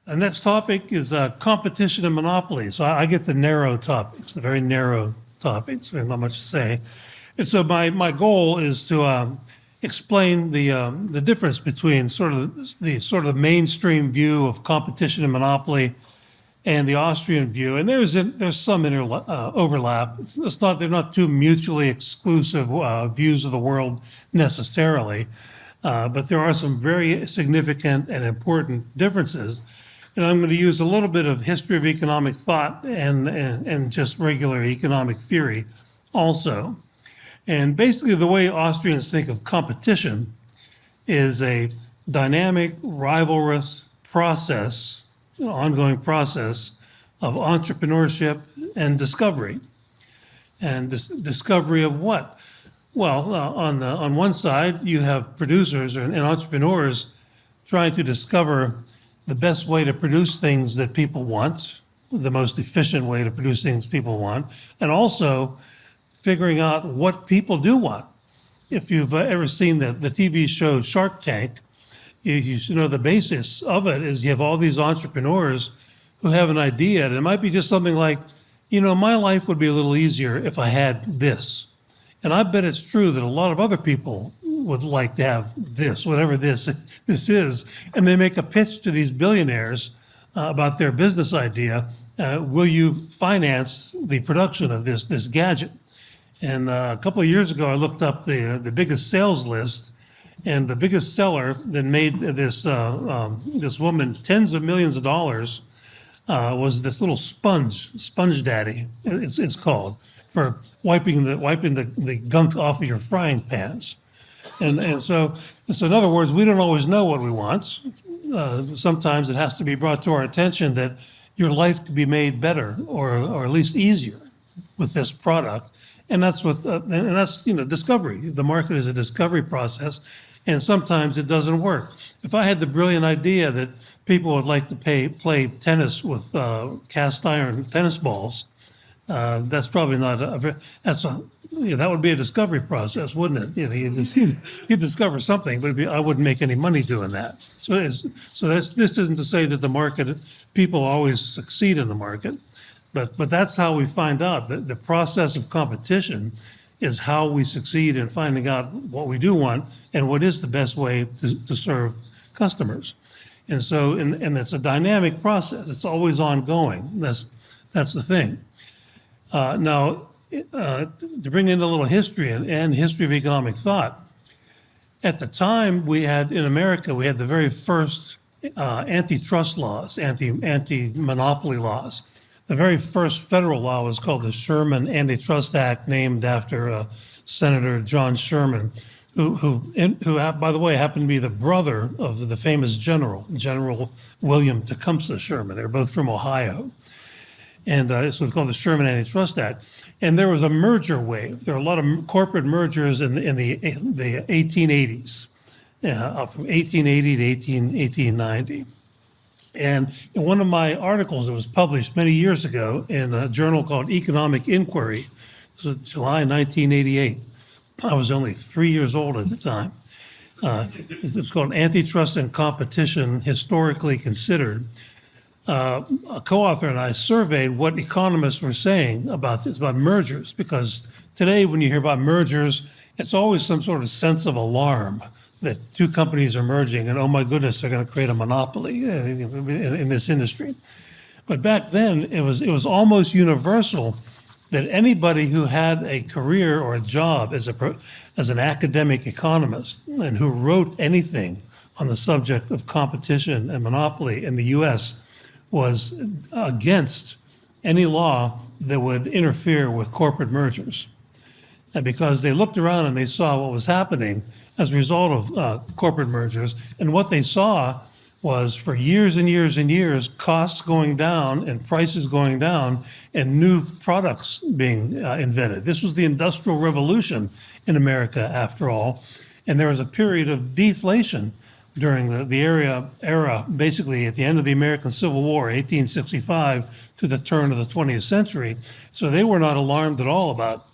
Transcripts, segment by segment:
The next topic is competition and monopoly. So I get the narrow topics, the very narrow topics. There's not much to say. And so my goal is to explain the difference between sort of the mainstream view of competition and monopoly and the Austrian view. And there's some overlap. They're not two mutually exclusive views of the world necessarily, but there are some very significant and important differences. And I'm going to use a little bit of history of economic thought and just regular economic theory also. And basically the way Austrians think of competition is a dynamic, rivalrous process, ongoing process of entrepreneurship and discovery. And discovery of what? Well, on one side, you have producers and entrepreneurs trying to discover the best way to produce things that people want, the most efficient way to produce things people want, and also figuring out what people do want. If you've ever seen the TV show Shark Tank, you should know the basis of it is you have all these entrepreneurs who have an idea, and it might be just something like, my life would be a little easier if I had this. And I bet it's true that a lot of other people would like to have this, whatever this is, and they make a pitch to these billionaires about their business idea. Will you finance the production of this gadget? And a couple of years ago, I looked up the biggest sales list, and the biggest seller that made this woman tens of millions of dollars was this little sponge daddy. It's called, for wiping the gunk off of your frying pans. And so in other words, we don't always know what we want. Sometimes it has to be brought to our attention that your life could be made better or at least easier with this product. And that's discovery. The market is a discovery process, and sometimes it doesn't work. If I had the brilliant idea that people would like to play tennis with cast iron tennis balls, that's probably not that would be a discovery process, wouldn't it? You'd discover something, but I wouldn't make any money doing that. So this isn't to say that the market, people always succeed in the market, but that's how we find out that the process of competition is how we succeed in finding out what we do want and what is the best way to serve customers. And so, and it's a dynamic process. It's always ongoing. That's the thing. Now, to bring in a little history and history of economic thought, at the time in America, we had the very first antitrust laws, anti-monopoly laws. The very first federal law was called the Sherman Antitrust Act, named after Senator John Sherman, who, by the way, happened to be the brother of the famous General William Tecumseh Sherman. They're both from Ohio. And so it's called the Sherman Antitrust Act. And there was a merger wave. There were a lot of corporate mergers in the 1880s, from 1880 to 1890. And in one of my articles that was published many years ago in a journal called Economic Inquiry, so July 1988, I was only 3 years old at the time. It's called Antitrust and Competition, Historically Considered. A co-author and I surveyed what economists were saying about this, about mergers, because today when you hear about mergers, it's always some sort of sense of alarm that two companies are merging and, oh my goodness, they're going to create a monopoly in this industry. But back then, it was almost universal that anybody who had a career or a job as an academic economist and who wrote anything on the subject of competition and monopoly in the U.S. was against any law that would interfere with corporate mergers. And because they looked around and they saw what was happening as a result of corporate mergers, and what they saw was for years and years and years, costs going down and prices going down and new products being invented. This was the Industrial Revolution in America, after all. And there was a period of deflation during the era, basically at the end of the American Civil War, 1865 to the turn of the 20th century. So they were not alarmed at all about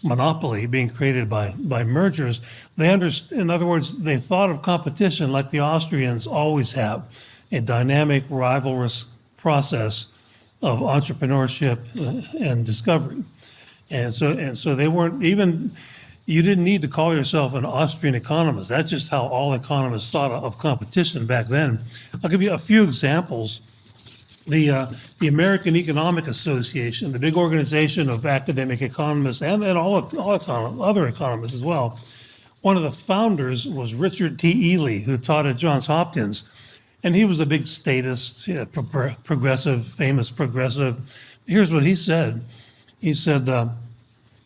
monopoly being created by mergers. In other words, they thought of competition like the Austrians always have, a dynamic, rivalrous process of entrepreneurship and discovery. And so they weren't even, you didn't need to call yourself an Austrian economist. That's just how all economists thought of competition back then. I'll give you a few examples. The American Economic Association, the big organization of academic economists and other economists as well. One of the founders was Richard T. Ely, who taught at Johns Hopkins. And he was a big statist, progressive, famous progressive. Here's what he said. He said,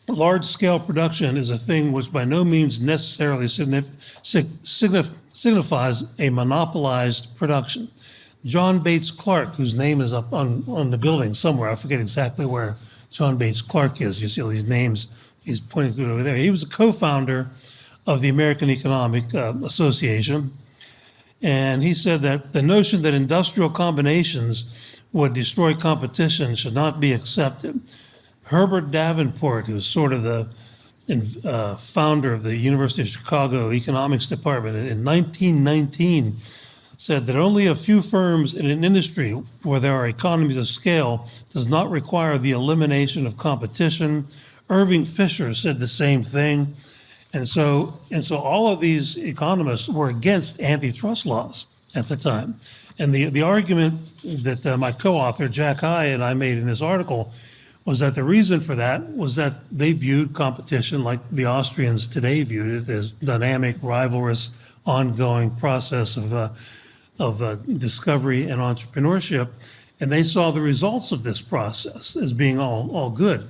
large-scale production is a thing which by no means necessarily signifies a monopolized production. John Bates Clark, whose name is up on the building somewhere, I forget exactly where John Bates Clark is. You see all these names he's pointing to over there. He was a co-founder of the American Economic Association. And he said that the notion that industrial combinations would destroy competition should not be accepted. Herbert Davenport, who was sort of the founder of the University of Chicago Economics Department in 1919, said that only a few firms in an industry where there are economies of scale does not require the elimination of competition. Irving Fisher said the same thing. And so all of these economists were against antitrust laws at the time. And the argument that my co-author, Jack High, and I made in this article was that the reason for that was that they viewed competition like the Austrians today viewed it, as dynamic, rivalrous, ongoing process of discovery and entrepreneurship. And they saw the results of this process as being all good.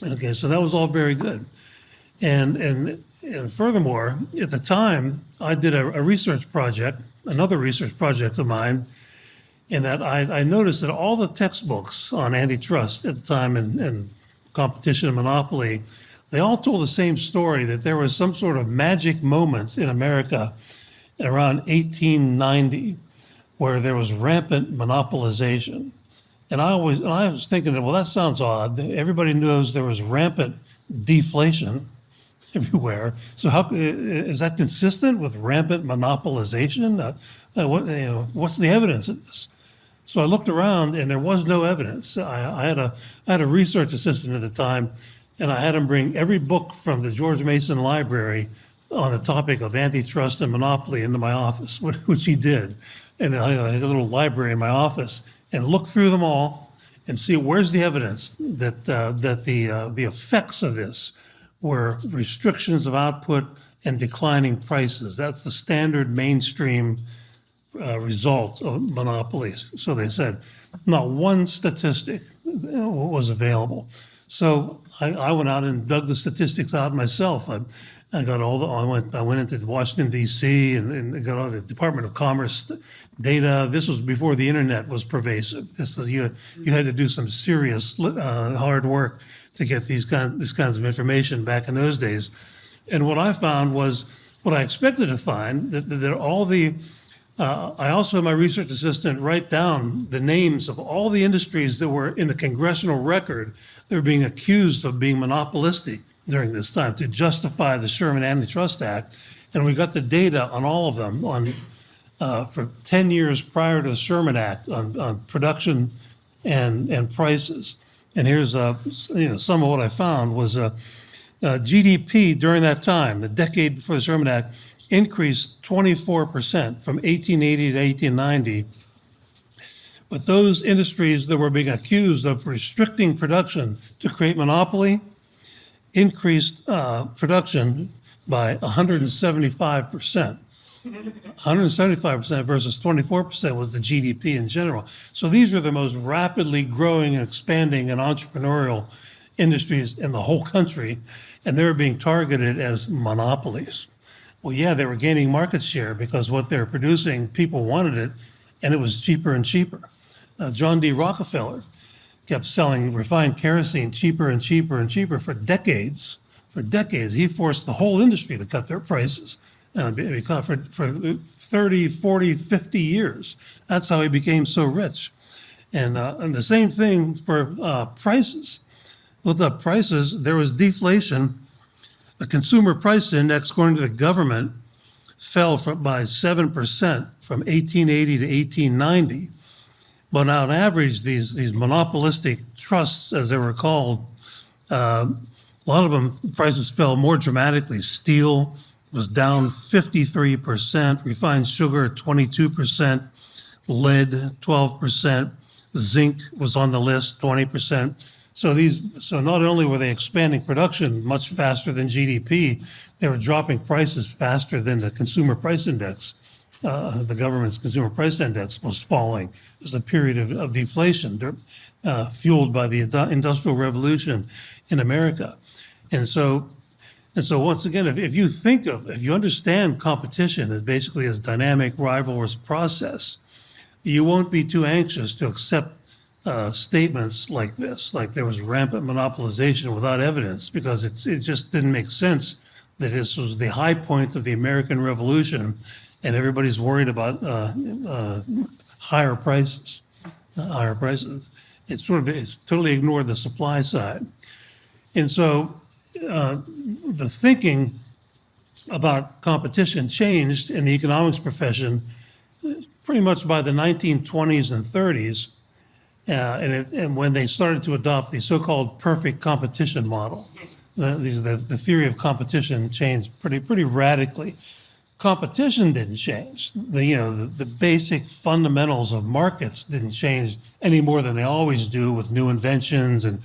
Okay, so that was all very good. And furthermore, at the time, I did a research project, another research project of mine, in that I noticed that all the textbooks on antitrust at the time and competition and monopoly, they all told the same story, that there was some sort of magic moment in America around 1890 where there was rampant monopolization. And I was thinking, well, that sounds odd. Everybody knows there was rampant deflation everywhere. So how is that consistent with rampant monopolization? What's the evidence of this? So I looked around, and there was no evidence. I had a research assistant at the time, and I had him bring every book from the George Mason Library on the topic of antitrust and monopoly into my office, which he did. And I had a little library in my office, and look through them all and see where's the evidence that the effects of this were restrictions of output and declining prices. That's the standard mainstream result of monopolies. So they said not one statistic was available. So I went out and dug the statistics out myself. I got I went into Washington D.C. and got all the Department of Commerce data. This was before the internet was pervasive. You had to do some serious hard work to get these kinds of information back in those days. And what I found was what I expected to find, that all the I also had my research assistant write down the names of all the industries that were in the congressional record that were being accused of being monopolistic during this time to justify the Sherman Antitrust Act. And we got the data on all of them for 10 years prior to the Sherman Act on production and prices. And here's some of what I found was GDP during that time, the decade before the Sherman Act, increased 24% from 1880 to 1890. But those industries that were being accused of restricting production to create monopoly increased production by 175%. 175% versus 24% was the GDP in general. So these are the most rapidly growing and expanding and entrepreneurial industries in the whole country, and they were being targeted as monopolies. Well, yeah, they were gaining market share because what they were producing, people wanted it, and it was cheaper and cheaper. John D. Rockefeller kept selling refined kerosene cheaper and cheaper and cheaper for decades. For decades, he forced the whole industry to cut their prices for 30, 40, 50 years. That's how he became so rich. And the same thing for prices. Looked up prices, there was deflation. The consumer price index, according to the government, fell by 7% from 1880 to 1890. But on average, these monopolistic trusts, as they were called, a lot of them, prices fell more dramatically. Steel was down 53%, refined sugar 22%, lead 12%, zinc was on the list 20%. So not only were they expanding production much faster than GDP, they were dropping prices faster than the consumer price index. The government's consumer price index was falling. It was a period of deflation fueled by the Industrial Revolution in America. And so once again, if you understand competition as basically as dynamic, rivalrous process, you won't be too anxious to accept statements like this, like there was rampant monopolization without evidence, because it just didn't make sense that this was the high point of the American Revolution, and everybody's worried about higher prices. It's totally ignored the supply side, and so the thinking about competition changed in the economics profession pretty much by the 1920s and 30s, and when they started to adopt the so-called perfect competition model. The theory of competition changed pretty radically. Competition didn't change. The basic fundamentals of markets didn't change any more than they always do with new inventions, and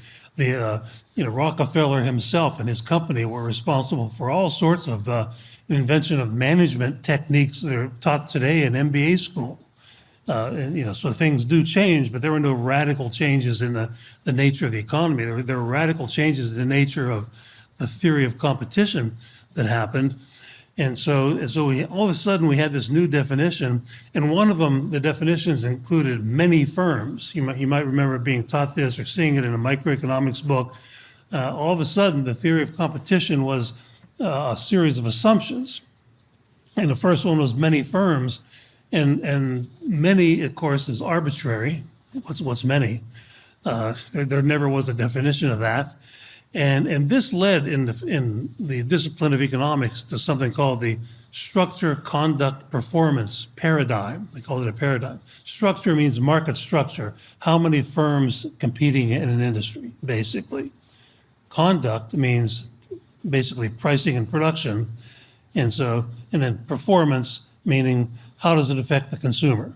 Rockefeller himself and his company were responsible for all sorts of the invention of management techniques that are taught today in MBA school. So things do change, but there were no radical changes in the nature of the economy. There were radical changes in the nature of the theory of competition that happened. And so all of a sudden we had this new definition, and one of them, the definitions included many firms. You might remember being taught this or seeing it in a microeconomics book. All of a sudden, the theory of competition was a series of assumptions. And the first one was many firms, and many, of course, is arbitrary. What's many? There never was a definition of that. And this led in the discipline of economics to something called the structure, conduct, performance paradigm. They call it a paradigm. Structure means market structure, how many firms competing in an industry, basically. Conduct means basically pricing and production. And then performance, meaning how does it affect the consumer?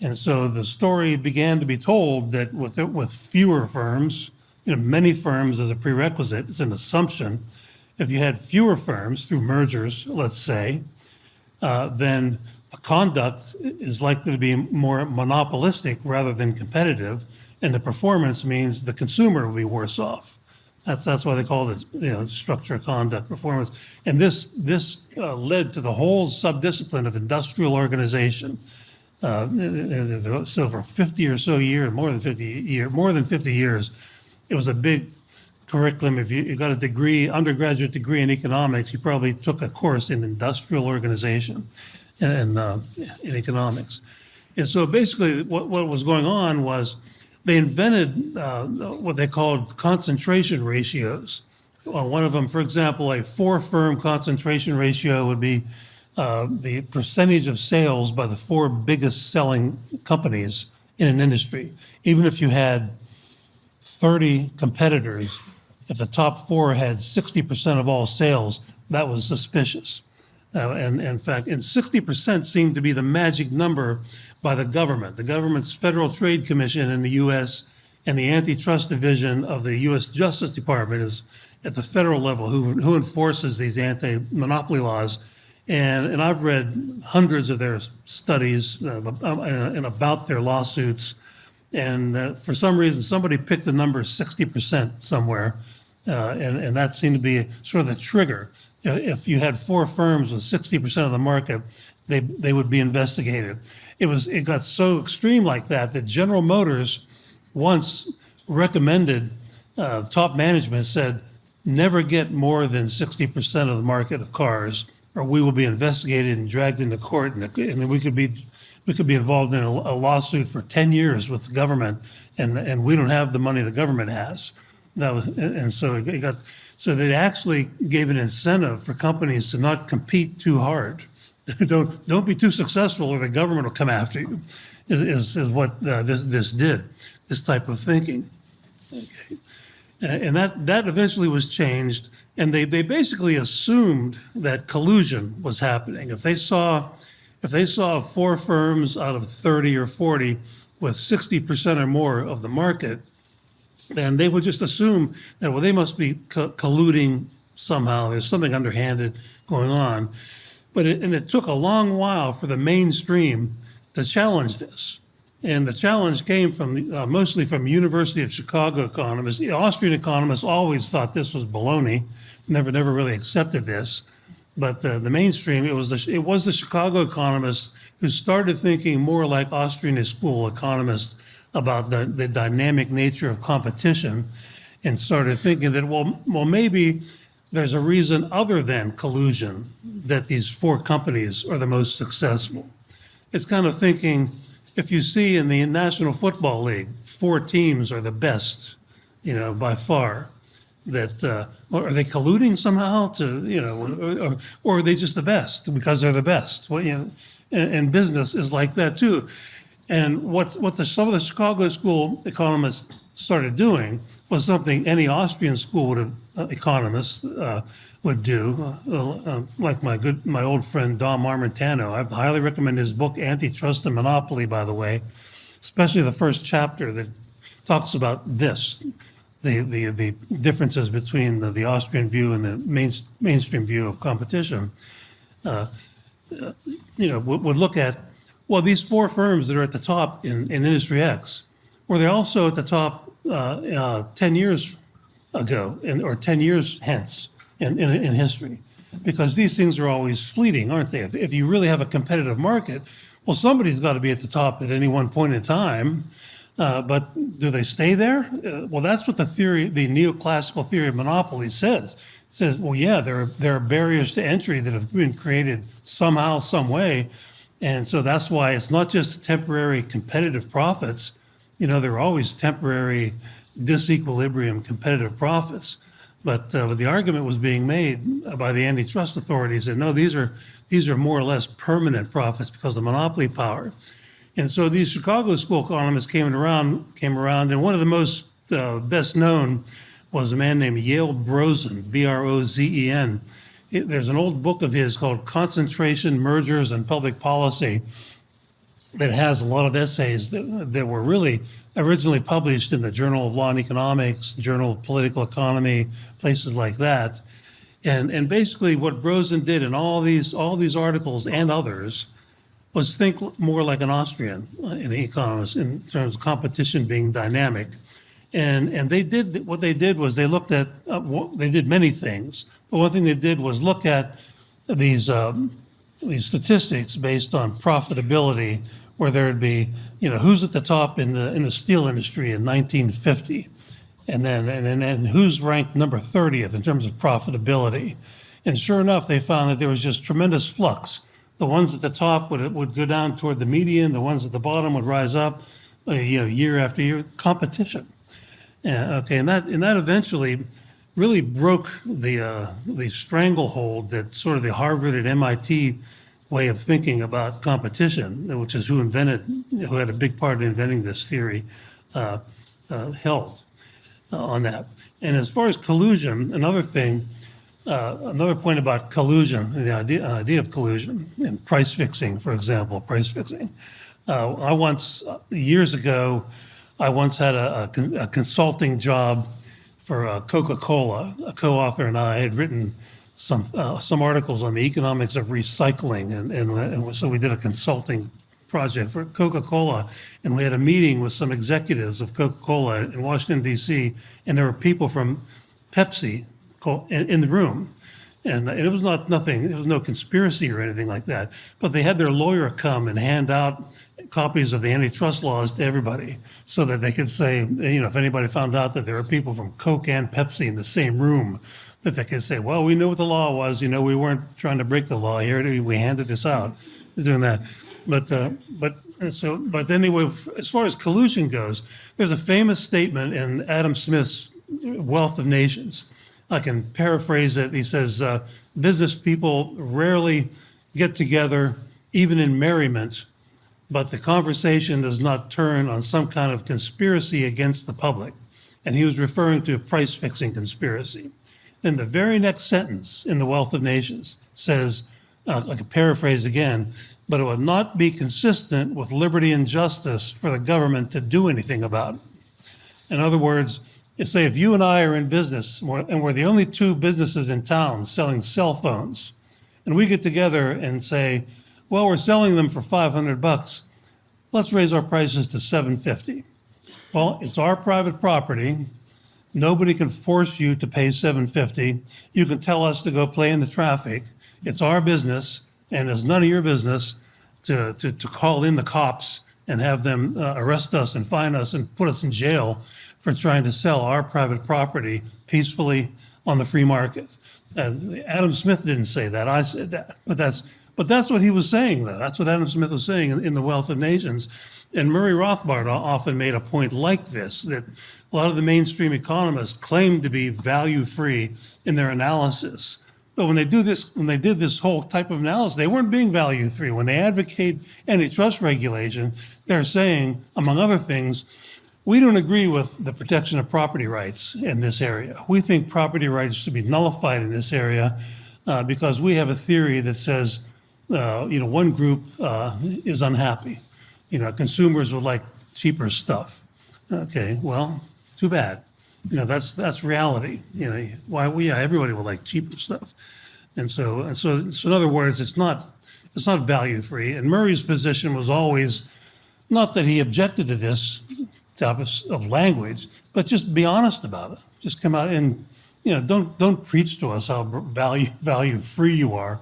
And so the story began to be told that with fewer firms, many firms as a prerequisite, it's an assumption. If you had fewer firms through mergers, let's say, then the conduct is likely to be more monopolistic rather than competitive, and the performance means the consumer will be worse off. That's why they call it structure, conduct, performance. And this led to the whole subdiscipline of industrial organization. So for 50 or so years, more than 50 years, it was a big curriculum. If you got a degree, undergraduate degree in economics, you probably took a course in industrial organization and in economics. And so basically what was going on was they invented what they called concentration ratios. One of them, for example, a 4-firm concentration ratio would be the percentage of sales by the 4 biggest selling companies in an industry. Even if you had 30 competitors, if the top 4 had 60% of all sales, that was suspicious. And in fact, 60% seemed to be the magic number by the government. The government's Federal Trade Commission in the U.S. and the Antitrust Division of the U.S. Justice Department is at the federal level who enforces these anti-monopoly laws. And I've read hundreds of their studies and about their lawsuits. And for some reason, somebody picked the number 60% somewhere, and that seemed to be sort of the trigger. If you had 4 firms with 60% of the market, they would be investigated. It got so extreme like that General Motors once recommended, top management said, never get more than 60% of the market of cars, or we will be investigated and dragged into court, and we could be involved in a lawsuit for 10 years with the government, and we don't have the money the government has. So they actually gave an incentive for companies to not compete too hard don't be too successful or the government will come after you, is what this did, this type of thinking. Okay. And that eventually was changed, and they basically assumed that collusion was happening. If they saw 4 firms out of 30 or 40 with 60% or more of the market, then they would just assume that, well, they must be colluding somehow. There's something underhanded going on. But it took a long while for the mainstream to challenge this. And the challenge came from mostly from University of Chicago economists. The Austrian economists always thought this was baloney, never really accepted this. But the mainstream, it was the Chicago economists who started thinking more like Austrian School economists about the dynamic nature of competition, and started thinking that, well, maybe there's a reason other than collusion that these 4 companies are the most successful. It's kind of thinking, if you see in the National Football League, 4 teams are the best, by far, that are they colluding somehow to, or are they just the best because they're the best? Well, and business is like that too. And some of the Chicago School economists started doing was something any Austrian school economists would do, like my old friend Dom Armentano. I highly recommend his book Antitrust and Monopoly, by the way, especially the first chapter that talks about this, the differences between the Austrian view and the mainstream view of competition. Would look at, well, these 4 firms that are at the top in industry X, were they also at the top 10 years ago, or 10 years hence in history? Because these things are always fleeting, aren't they? If you really have a competitive market, well, somebody's got to be at the top at any one point in time. But do they stay there? Well, that's what the neoclassical theory of monopoly says. It says, well, yeah, there are barriers to entry that have been created somehow, some way. And so that's why it's not just temporary competitive profits. There are always temporary disequilibrium competitive profits. But the argument was being made by the antitrust authorities that no, these are more or less permanent profits because of monopoly power. And so these Chicago School economists came around, and one of the most best known was a man named Yale Brozen, Brozen. There's an old book of his called Concentration, Mergers, and Public Policy that has a lot of essays that were really originally published in the Journal of Law and Economics, Journal of Political Economy, places like that. And basically what Brozen did in all these articles and others was think more like an Austrian an economist in terms of competition being dynamic. And they did, what they did was they looked at, they did many things, but one thing they did was look at these statistics based on profitability, where there'd be, who's at the top in the steel industry in 1950, and then who's ranked number 30th in terms of profitability. And sure enough, they found that there was just tremendous flux. The ones at the top would go down toward the median, the ones at the bottom would rise up, year after year. Competition. And that eventually really broke the stranglehold that sort of the Harvard and MIT way of thinking about competition, which is who had a big part in inventing this theory, held on that. And as far as collusion, another point about collusion, the idea of collusion and price fixing, for example, price fixing. Years ago, I once had a consulting job for Coca-Cola. A co-author and I had written some articles on the economics of recycling, and so we did a consulting project for Coca-Cola, and we had a meeting with some executives of Coca-Cola in Washington, D.C., and there were people from Pepsi in the room. And it was nothing, there was no conspiracy or anything like that, but they had their lawyer come and hand out copies of the antitrust laws to everybody so that they could say, if anybody found out that there were people from Coke and Pepsi in the same room, that they could say, well, we knew what the law was, we weren't trying to break the law here, we handed this out, doing that. But anyway, as far as collusion goes, there's a famous statement in Adam Smith's Wealth of Nations. I can paraphrase it. He says, business people rarely get together, even in merriment, but the conversation does not turn on some kind of conspiracy against the public. And he was referring to a price-fixing conspiracy. Then the very next sentence in The Wealth of Nations says, I can paraphrase again, but it would not be consistent with liberty and justice for the government to do anything about it. In other words, say if you and I are in business and we're the only two businesses in town selling cell phones, and we get together and say, well, we're selling them for $500, let's raise our prices to $750. Well, it's our private property. Nobody can force you to pay $750. You can tell us to go play in the traffic. It's our business, and it's none of your business to call in the cops and have them arrest us and fine us and put us in jail for trying to sell our private property peacefully on the free market. Adam Smith didn't say that. I said that. But that's what he was saying, though. That's what Adam Smith was saying in The Wealth of Nations. And Murray Rothbard often made a point like this, that a lot of the mainstream economists claim to be value-free in their analysis. But when they did this whole type of analysis, they weren't being value-free. When they advocate antitrust regulation, they're saying, among other things, we don't agree with the protection of property rights in this area. We think property rights should be nullified in this area because we have a theory that says, one group is unhappy. Consumers would like cheaper stuff. Okay, well, too bad. That's reality. Everybody would like cheaper stuff. And so in other words, it's not value free. And Murray's position was always not that he objected to this type of language, but just be honest about it. Just come out and don't preach to us how value free you are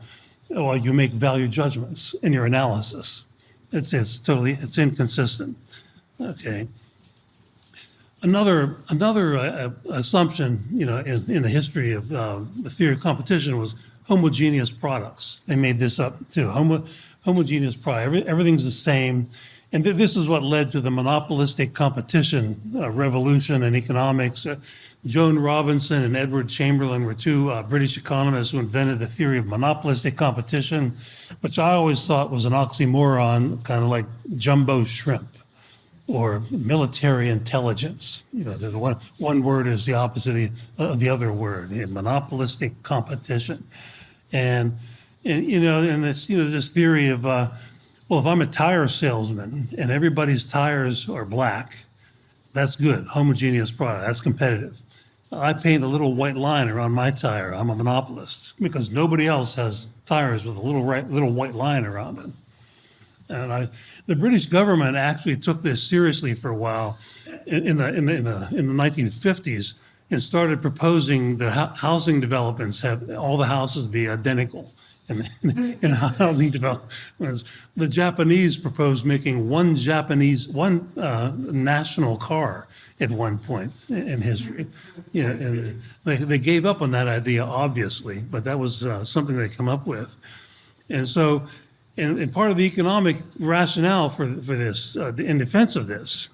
while you make value judgments in your analysis. It's inconsistent. Okay. Another assumption, in the history of the theory of competition was homogeneous products. They made this up too. Homogeneous product. Everything's the same, and this is what led to the monopolistic competition revolution in economics. Joan Robinson and Edward Chamberlain were two British economists who invented the theory of monopolistic competition, which I always thought was an oxymoron, kind of like jumbo shrimp or military intelligence. The one word is the opposite of the other word, monopolistic competition. And this theory of, if I'm a tire salesman and everybody's tires are black, that's good, homogeneous product, that's competitive. I paint a little white line around my tire, I'm a monopolist, because nobody else has tires with a little white line around it. And the British government actually took this seriously for a while in the 1950s and started proposing that housing developments have all the houses be identical. In housing developments, the Japanese proposed making one national car at one point in history. And they gave up on that idea, obviously, but that was something they come up with. And so, and part of the economic rationale for this, in defense of this,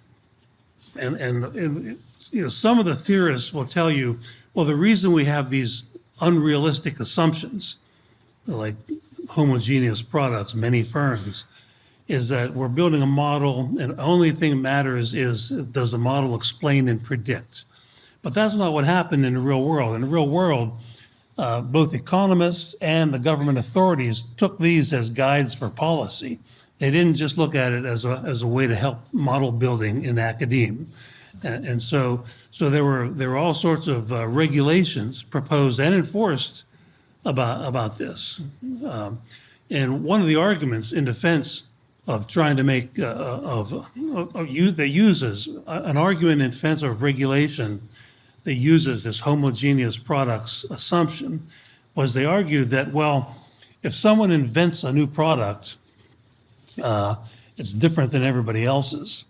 and some of the theorists will tell you, well, the reason we have these unrealistic assumptions, like homogeneous products, many firms, is that we're building a model and the only thing that matters is, does the model explain and predict? But that's not what happened in the real world. In the real world, both economists and the government authorities took these as guides for policy. They didn't just look at it as a way to help model building in academia. And so there were all sorts of regulations proposed and enforced about this. And one of the arguments in defense of trying to make they uses an argument in defense of regulation that uses this homogeneous products assumption was they argued that, well, if someone invents a new product, it's different than everybody else's,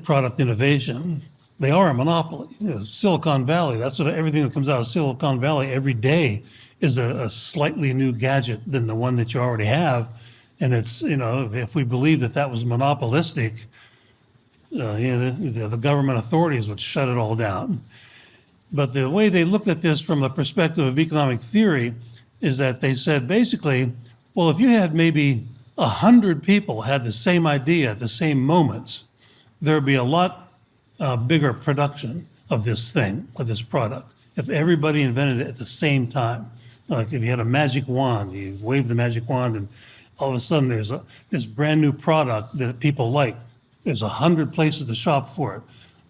product innovation. They are a monopoly. Silicon Valley, that's what everything that comes out of Silicon Valley every day is a slightly new gadget than the one that you already have. And it's, if we believe that was monopolistic, the government authorities would shut it all down. But the way they looked at this from the perspective of economic theory is that they said, basically, Well, if you had maybe 100 people had the same idea at the same moments, there would be a lot bigger production of this thing, of this product. If everybody invented it at the same time, like if you had a magic wand, you wave the magic wand, and all of a sudden there's this brand new product that people like. There's 100 places to shop for it.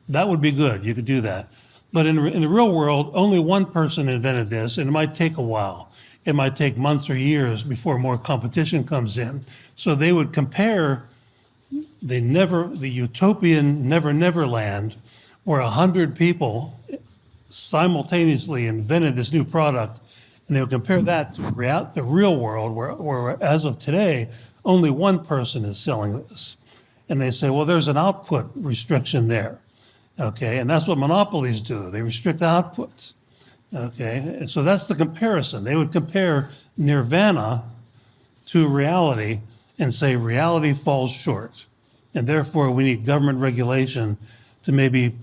That would be good. You could do that. But in the real world, only one person invented this, and it might take a while. It might take months or years before more competition comes in. So they would compare the utopian Never Never Land, where 100 people simultaneously invented this new product, and they would compare that to the real world, where as of today, only one person is selling this. And they say, well, there's an output restriction there, okay? And that's what monopolies do. They restrict outputs, okay? And so that's the comparison. They would compare nirvana to reality and say reality falls short. And therefore, we need government regulation to maybe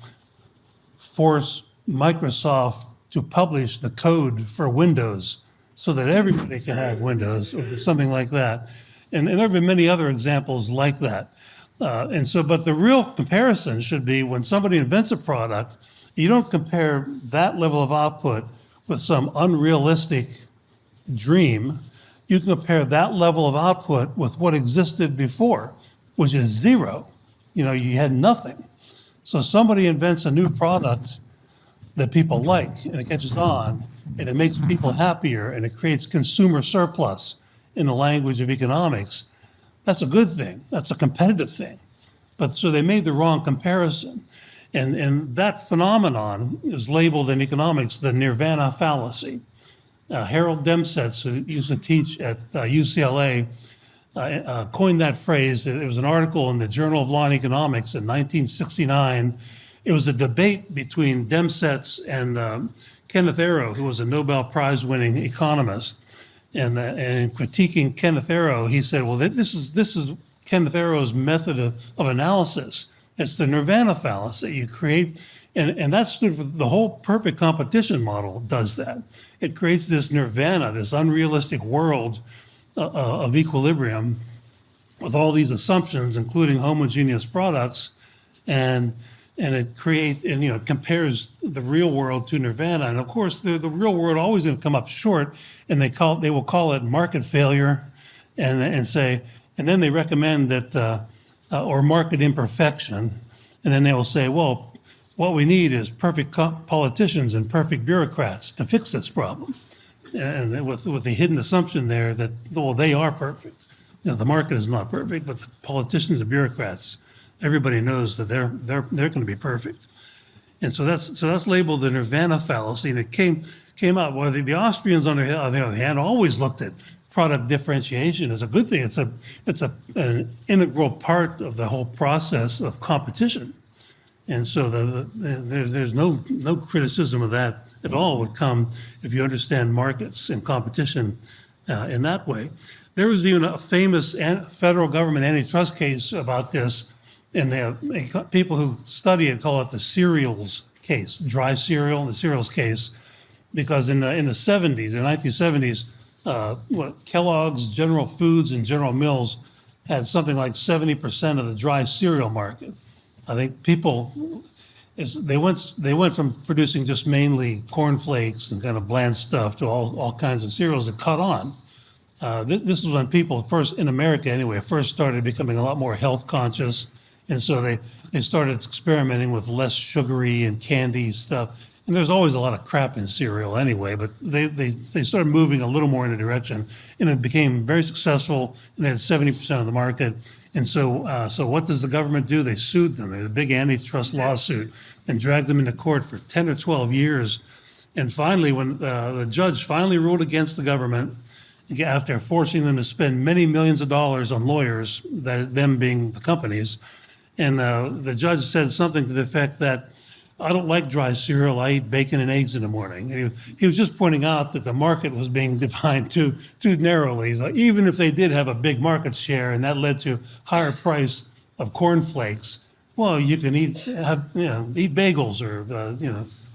force Microsoft to publish the code for Windows so that everybody can have Windows or something like that. And there have been many other examples like that. But the real comparison should be when somebody invents a product, you don't compare that level of output with some unrealistic dream. You can compare that level of output with what existed before, which is zero. You had nothing. So somebody invents a new product that people like, and it catches on, and it makes people happier, and it creates consumer surplus in the language of economics. That's a good thing. That's a competitive thing. But so they made the wrong comparison. And that phenomenon is labeled in economics the Nirvana Fallacy. Harold Demsetz, who used to teach at UCLA, coined that phrase. It was an article in the Journal of Law and Economics in 1969. It was a debate between Demsetz and Kenneth Arrow, who was a Nobel Prize-winning economist. And in critiquing Kenneth Arrow, he said, well, this is Kenneth Arrow's method of analysis. It's the Nirvana fallacy. You create, and that's the whole perfect competition model does that. It creates this nirvana, this unrealistic world of equilibrium with all these assumptions, including homogeneous products, and it creates, it compares the real world to nirvana. And of course, the real world always going to come up short, and they will call it market failure, and then they recommend that, or market imperfection, and then they will say, well, what we need is perfect politicians and perfect bureaucrats to fix this problem, and with the hidden assumption there that, well, they are perfect. The market is not perfect, but the politicians and bureaucrats, everybody knows that they're going to be perfect. And so that's labeled the Nirvana fallacy, and it came out. Well, the Austrians, on the other hand, always looked at product differentiation as a good thing. It's an integral part of the whole process of competition, and so there's no criticism of that at all would come if you understand markets and competition in that way. There was even a famous federal government antitrust case about this, and people who study it call it the cereals case, dry cereal, the cereals case, because in the 70s, in the 1970s, Kellogg's, General Foods, and General Mills had something like 70% of the dry cereal market. I think they went from producing just mainly cornflakes and kind of bland stuff to all kinds of cereals that caught on. This was when people first, in America anyway, first started becoming a lot more health conscious. And so they started experimenting with less sugary and candy stuff. And there's always a lot of crap in cereal anyway, but they started moving a little more in a direction, and it became very successful, and they had 70% of the market. And so what does the government do? They sued them. They had a big antitrust lawsuit and dragged them into court for 10 or 12 years. And finally, when the judge finally ruled against the government, after forcing them to spend many millions of dollars on lawyers, them being the companies, and the judge said something to the effect that, I don't like dry cereal. I eat bacon and eggs in the morning. And he was just pointing out that the market was being defined too narrowly. So even if they did have a big market share and that led to higher price of cornflakes, Well, you can eat bagels or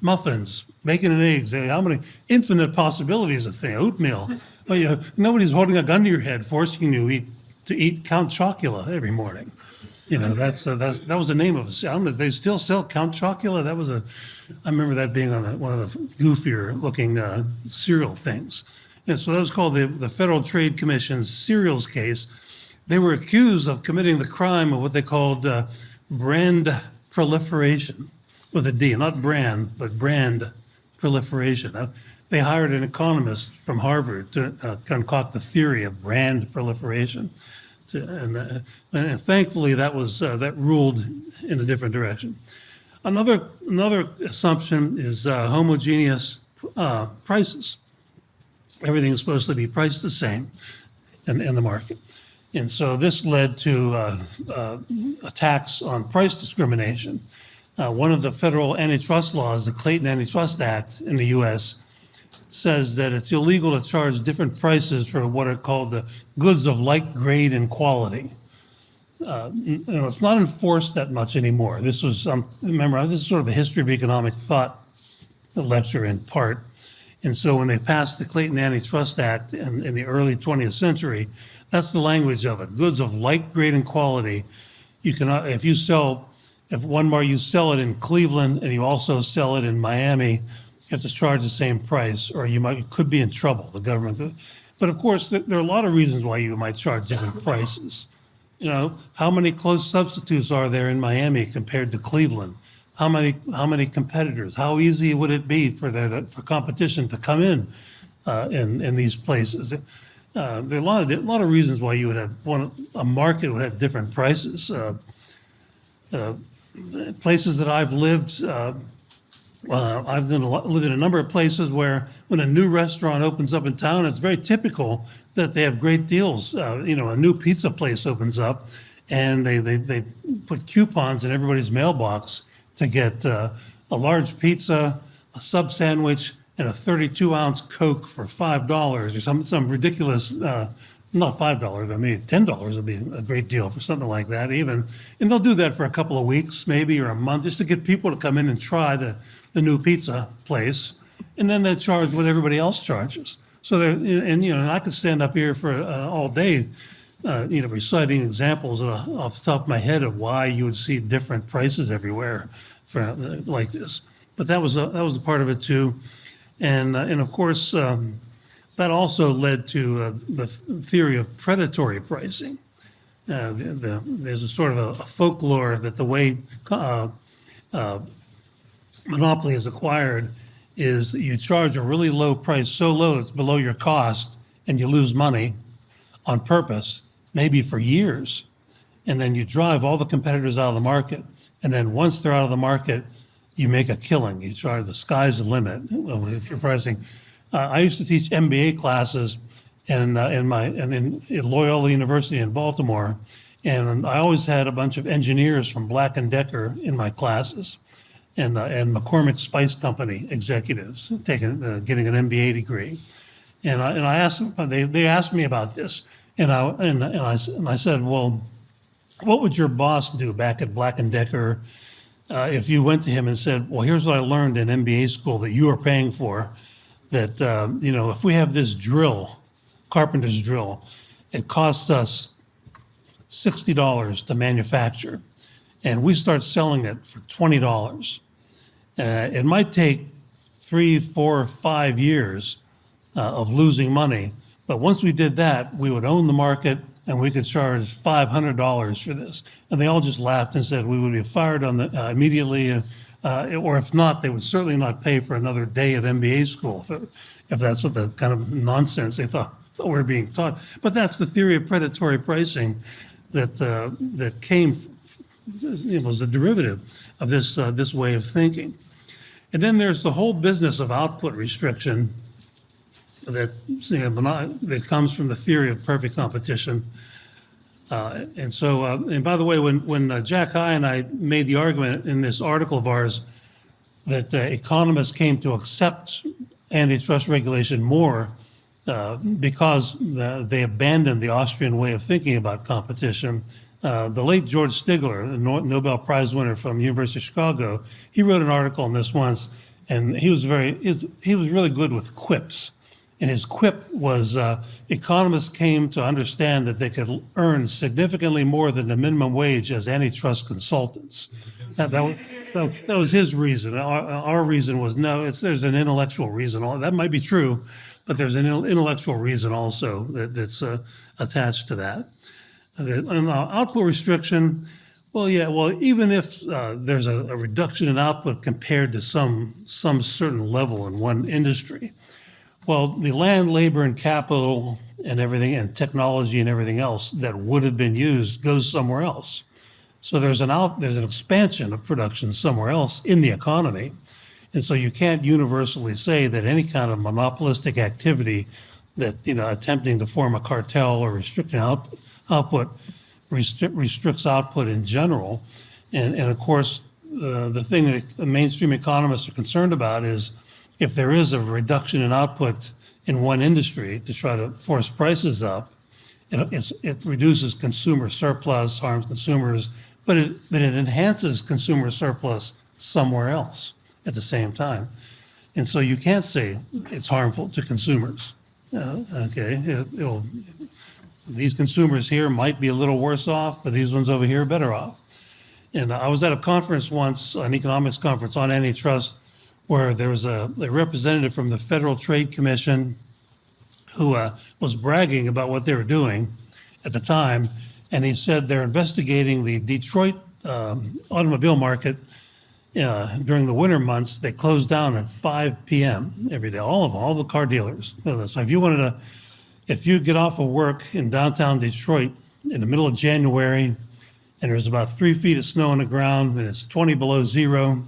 muffins, bacon and eggs. How many infinite possibilities of things? Oatmeal. Well, nobody's holding a gun to your head, forcing you to eat Count Chocula every morning. That was the name of it. I don't know if they still sell Count Chocula. I remember that being on one of the goofier looking cereal things. And so that was called the Federal Trade Commission's cereals case. They were accused of committing the crime of what they called brand proliferation, with a D, not brand, but brand proliferation. They hired an economist from Harvard to concoct the theory of brand proliferation. And thankfully, that ruled in a different direction. Another assumption is homogeneous prices. Everything is supposed to be priced the same in the market. And so this led to attacks on price discrimination. One of the federal antitrust laws, the Clayton Antitrust Act in the U.S., says that it's illegal to charge different prices for what are called the goods of like grade and quality. It's not enforced that much anymore. This was this is sort of a history of economic thought lecture in part. And so when they passed the Clayton Antitrust Act in the early 20th century, that's the language of it. Goods of like grade and quality. You cannot, if you sell it in Cleveland and you also sell it in Miami, you have to charge the same price, or you could be in trouble. The government could. But of course, there are a lot of reasons why you might charge different prices. How many close substitutes are there in Miami compared to Cleveland? How many competitors? How easy would it be for competition to come in these places? There are a lot of reasons why you would have a market would have different prices. Places that I've lived, I've lived in a number of places where when a new restaurant opens up in town, it's very typical that they have great deals. A new pizza place opens up, and they put coupons in everybody's mailbox to get a large pizza, a sub sandwich, and a 32-ounce Coke for $5 or some ridiculous, not $5, I mean $10 would be a great deal for something like that even. And they'll do that for a couple of weeks maybe, or a month, just to get people to come in and try the new pizza place. And then they charge what everybody else charges. So and I could stand up here for all day, reciting examples off the top of my head of why you would see different prices everywhere for like this. But that was a part of it too. And of course, that also led to the theory of predatory pricing. There's a sort of a folklore that the way monopoly is acquired is you charge a really low price, so low it's below your cost, and you lose money on purpose, maybe for years. And then you drive all the competitors out of the market. And then once they're out of the market, you make a killing. You charge, the sky's the limit if you're pricing. I used to teach MBA classes in Loyola University in Baltimore, and I always had a bunch of engineers from Black & Decker in my classes, and McCormick Spice Company executives getting an MBA degree. And I asked them, they asked me about this, and I said, well, what would your boss do back at Black & Decker if you went to him and said, well, here's what I learned in MBA school that you are paying for, that, if we have this drill, carpenter's drill, it costs us $60 to manufacture, and we start selling it for $20. It might take 3, 4, 5 years of losing money, but once we did that, we would own the market and we could charge $500 for this. And they all just laughed and said we would be fired on immediately, or if not, they would certainly not pay for another day of MBA school if that's what the kind of nonsense they thought we were being taught. But that's the theory of predatory pricing that came, was a derivative of this way of thinking. And then there's the whole business of output restriction that comes from the theory of perfect competition. And by the way, when Jack High and I made the argument in this article of ours that economists came to accept antitrust regulation more because they abandoned the Austrian way of thinking about competition, The late George Stigler, the Nobel Prize winner from University of Chicago, he wrote an article on this once, and he was really good with quips. And his quip was economists came to understand that they could earn significantly more than the minimum wage as antitrust consultants. That was his reason. Our reason was no, there's an intellectual reason. That might be true, but there's an intellectual reason also that's attached to that. Okay. And output restriction, even if there's a reduction in output compared to some certain level in one industry, well, the land, labor, and capital and everything, and technology and everything else that would have been used goes somewhere else. So there's an expansion of production somewhere else in the economy. And so you can't universally say that any kind of monopolistic activity that, attempting to form a cartel or restricting output restricts output in general. And of course, the thing that the mainstream economists are concerned about is if there is a reduction in output in one industry to try to force prices up, it reduces consumer surplus, harms consumers, but it enhances consumer surplus somewhere else at the same time. And so you can't say it's harmful to consumers. These consumers here might be a little worse off, but these ones over here are better off. And I was at a conference once, an economics conference on antitrust, where there was a representative from the Federal Trade Commission who was bragging about what they were doing at the time. And he said they're investigating the Detroit automobile market during the winter months. They closed down at 5 p.m. every day, all the car dealers. So if you get off of work in downtown Detroit in the middle of January, and there's about 3 feet of snow on the ground, and it's 20 below zero,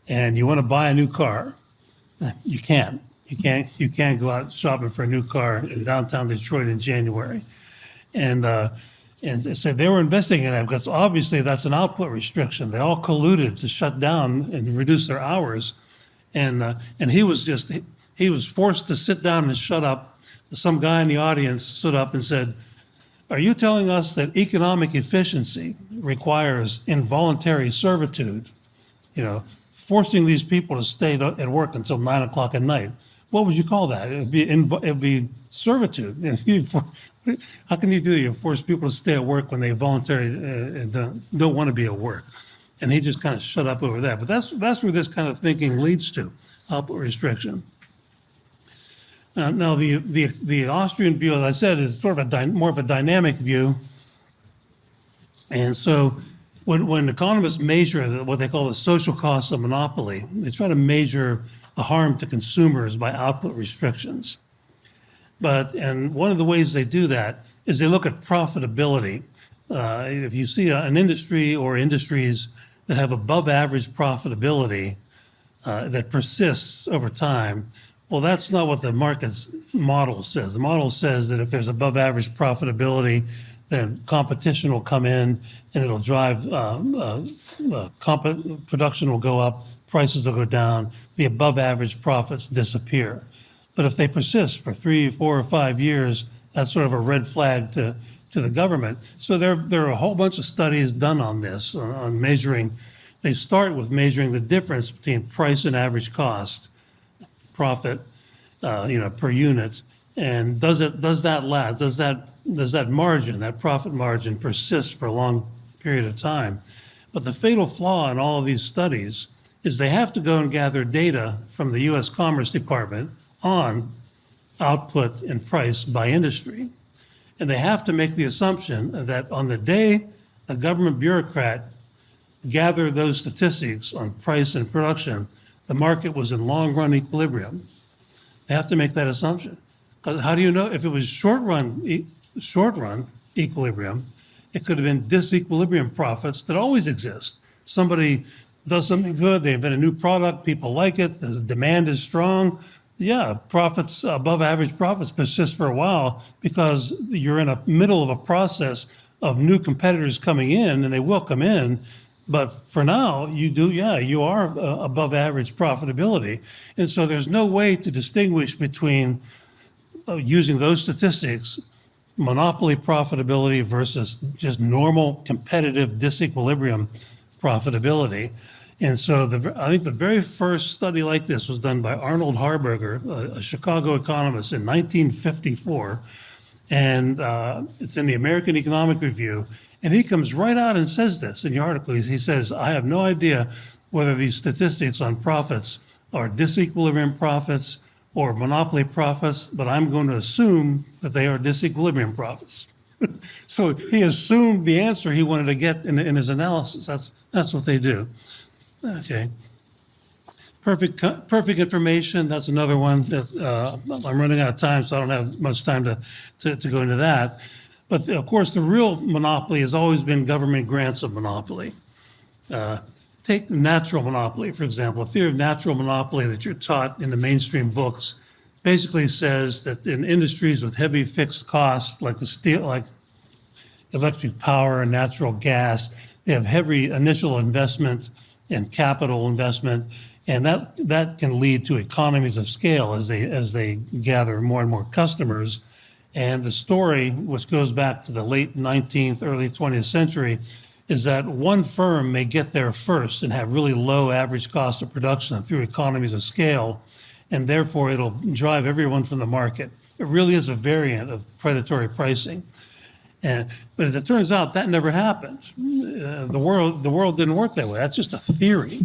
and you want to buy a new car, you can't. You can't go out shopping for a new car in downtown Detroit in January. And so they were investigating that because obviously that's an output restriction. They all colluded to shut down and reduce their hours. And he was forced to sit down and shut up. Some guy in the audience stood up and said, "Are you telling us that economic efficiency requires involuntary servitude? Forcing these people to stay at work until 9 o'clock at night. What would you call that? It'd be servitude. How can you do that? You force people to stay at work when they voluntarily don't want to be at work." And he just kind of shut up over that. But that's where this kind of thinking leads to, output restriction. Now the Austrian view, as I said, is sort of more of a dynamic view. And so when economists measure what they call the social costs of monopoly, they try to measure the harm to consumers by output restrictions. And one of the ways they do that is they look at profitability. If you see an industry or industries that have above average profitability that persists over time, well, that's not what the market's model says. The model says that if there's above average profitability, then competition will come in and it'll drive, production will go up, prices will go down, the above average profits disappear. But if they persist for 3, 4, or 5 years, that's sort of a red flag to the government. So there are a whole bunch of studies done on this, on measuring. They start with measuring the difference between price and average cost, profit, per unit, and does that margin, that profit margin, persist for a long period of time? But the fatal flaw in all of these studies is they have to go and gather data from the U.S. Commerce Department on output and price by industry. And they have to make the assumption that on the day a government bureaucrat gathered those statistics on price and production, the market was in long-run equilibrium. They have to make that assumption. Because how do you know if it was short-run equilibrium? It could have been disequilibrium profits that always exist. Somebody does something good, they invent a new product, people like it, the demand is strong. Yeah, profits, above average profits persist for a while because you're in the middle of a process of new competitors coming in, and they will come in. But for now, you are above average profitability. And so there's no way to distinguish between using those statistics monopoly profitability versus just normal competitive disequilibrium profitability. And so I think the very first study like this was done by Arnold Harberger, a Chicago economist, in 1954. And it's in the American Economic Review. And he comes right out and says this in the article. He says, I have no idea whether these statistics on profits are disequilibrium profits or monopoly profits, but I'm going to assume that they are disequilibrium profits. So he assumed the answer he wanted to get in his analysis. That's what they do. Okay. Perfect information. That's another one that I'm running out of time, so I don't have much time to go into that. But of course, the real monopoly has always been government grants of monopoly. Take natural monopoly, for example. A theory of natural monopoly that you're taught in the mainstream books basically says that in industries with heavy fixed costs, like the steel, like electric power and natural gas, they have heavy initial investment and capital investment, and that can lead to economies of scale as they gather more and more customers. And the story, which goes back to the late 19th, early 20th century, is that one firm may get there first and have really low average cost of production through economies of scale, and therefore it'll drive everyone from the market. It really is a variant of predatory pricing. But as it turns out, that never happened. The world didn't work that way. That's just a theory.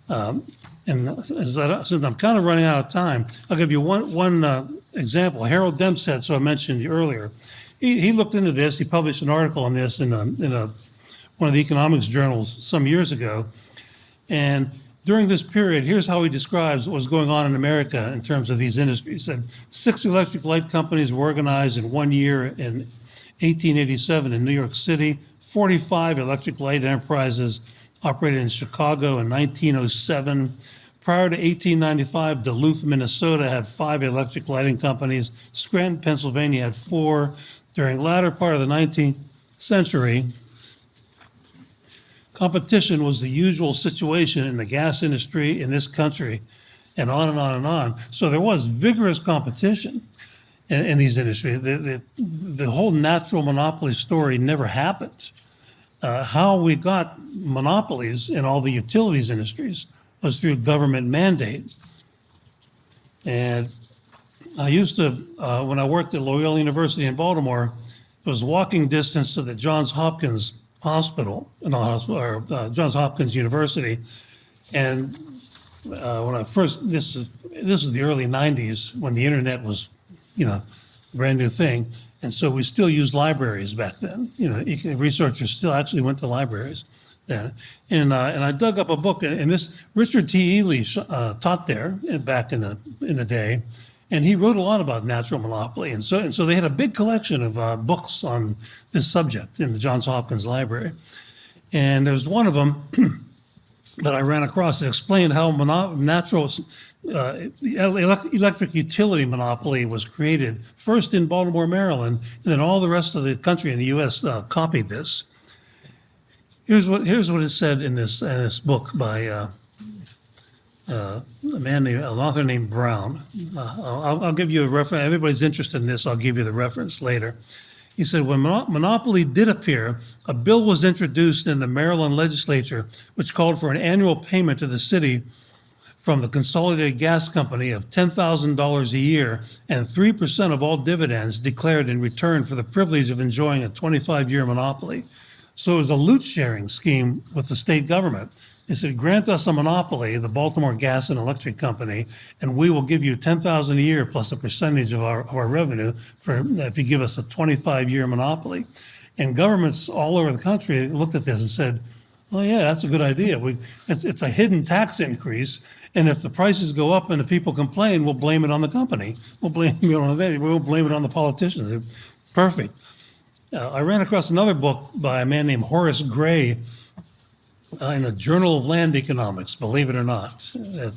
And since I'm kind of running out of time, I'll give you one example. Harold Dempsett, so I mentioned earlier, he looked into this. He published an article on this in one of the economics journals some years ago. And during this period, here's how he describes what was going on in America in terms of these industries. He said 6 electric light companies were organized in 1 year in 1887 in New York City. 45 electric light enterprises operated in Chicago in 1907. Prior to 1895, Duluth, Minnesota had 5 electric lighting companies. Scranton, Pennsylvania had 4. During the latter part of the 19th century, competition was the usual situation in the gas industry in this country, and on and on and on. So there was vigorous competition in these industries. The whole natural monopoly story never happened. How we got monopolies in all the utilities industries was through government mandates. And I used to, when I worked at Loyola University in Baltimore, it was walking distance to the Johns Hopkins Hospital, Johns Hopkins University. And when I first, this was the early 90s when the internet was, a brand new thing. And so we still used libraries back then. Researchers still actually went to libraries then. And I dug up a book, and this Richard T. Ely taught there back in the day, and he wrote a lot about natural monopoly. And so they had a big collection of books on this subject in the Johns Hopkins Library. And there was one of them that I ran across that explained how natural electric utility monopoly was created, first in Baltimore, Maryland, and then all the rest of the country in the U.S. Copied this. Here's what it said in this book by an author named Brown. I'll give you a reference. Everybody's interested in this. I'll give you the reference later. He said, when monopoly did appear, a bill was introduced in the Maryland legislature which called for an annual payment to the city from the Consolidated Gas Company of $10,000 a year and 3% of all dividends declared in return for the privilege of enjoying a 25-year monopoly. So it was a loot sharing scheme with the state government. They said, grant us a monopoly, the Baltimore Gas and Electric Company, and we will give you $10,000 a year plus a percentage of our revenue if you give us a 25-year monopoly. And governments all over the country looked at this and said, oh yeah, that's a good idea. It's a hidden tax increase, and if the prices go up and the people complain, we'll blame it on the company. We'll blame it on them. We'll blame it on the politicians. Perfect. I ran across another book by a man named Horace Gray in the Journal of Land Economics, believe it or not.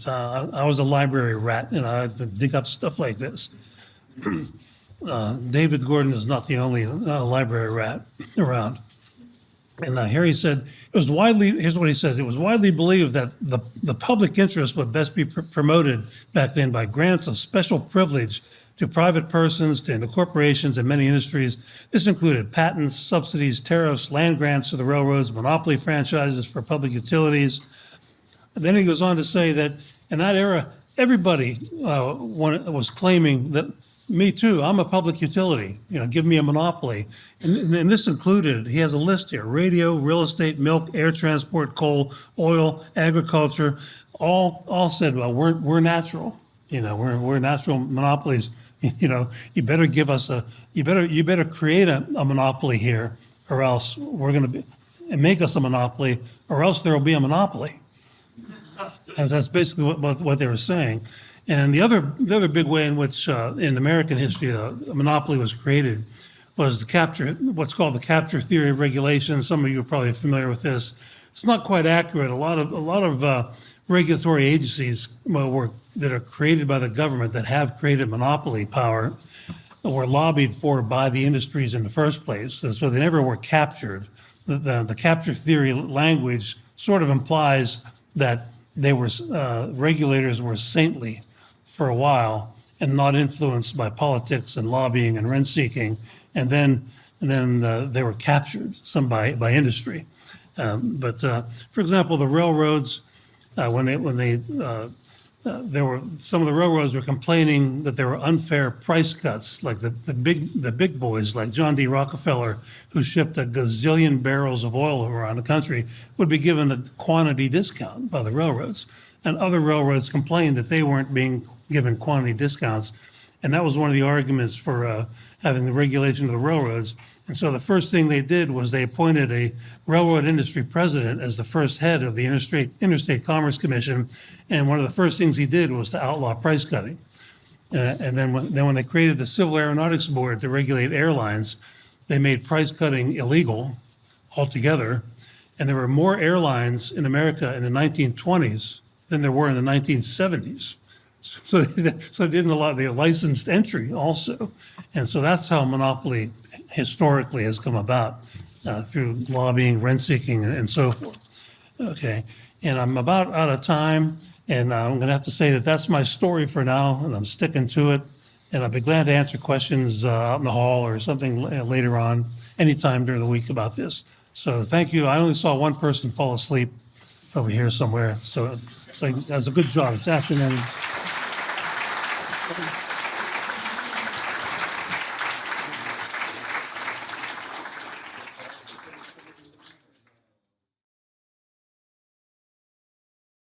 I was a library rat, and I had to dig up stuff like this. David Gordon is not the only library rat around. And Harry said, here's what he says, it was widely believed that the public interest would best be promoted back then by grants of special privilege to private persons, to corporations, and many industries. This included patents, subsidies, tariffs, land grants to the railroads, monopoly franchises for public utilities. And then he goes on to say that in that era, everybody was claiming that, me too, I'm a public utility, give me a monopoly. And this included, he has a list here: radio, real estate, milk, air transport, coal, oil, agriculture, all said, well, we're natural, we're natural monopolies. You better give us you better create a monopoly here, or else we're going to make us a monopoly, or else there will be a monopoly. And that's basically what they were saying. And the other big way in which in American history a monopoly was created was what's called the capture theory of regulation. Some of you are probably familiar with this. It's not quite accurate. A lot of regulatory agencies that are created by the government that have created monopoly power were lobbied for by the industries in the first place. So they never were captured. The capture theory language sort of implies that regulators were saintly for a while and not influenced by politics and lobbying and rent seeking, and then they were captured by industry. But for example, the railroads, there were some of the railroads were complaining that there were unfair price cuts, like the big boys like John D. Rockefeller, who shipped a gazillion barrels of oil around the country, would be given a quantity discount by the railroads. And other railroads complained that they weren't being given quantity discounts. And that was one of the arguments for having the regulation of the railroads. And so the first thing they did was they appointed a railroad industry president as the first head of the Interstate Commerce Commission. And one of the first things he did was to outlaw price cutting. And then when they created the Civil Aeronautics Board to regulate airlines, they made price cutting illegal altogether. And there were more airlines in America in the 1920s than there were in the 1970s. So they didn't allow the licensed entry also. And so that's how monopoly historically has come about, through lobbying, rent seeking, and so forth. Okay, and I'm about out of time, and I'm going to have to say that that's my story for now, and I'm sticking to it. And I'd be glad to answer questions out in the hall or something later on, anytime during the week about this. So thank you. I only saw one person fall asleep over here somewhere, so that's a good job. It's afternoon.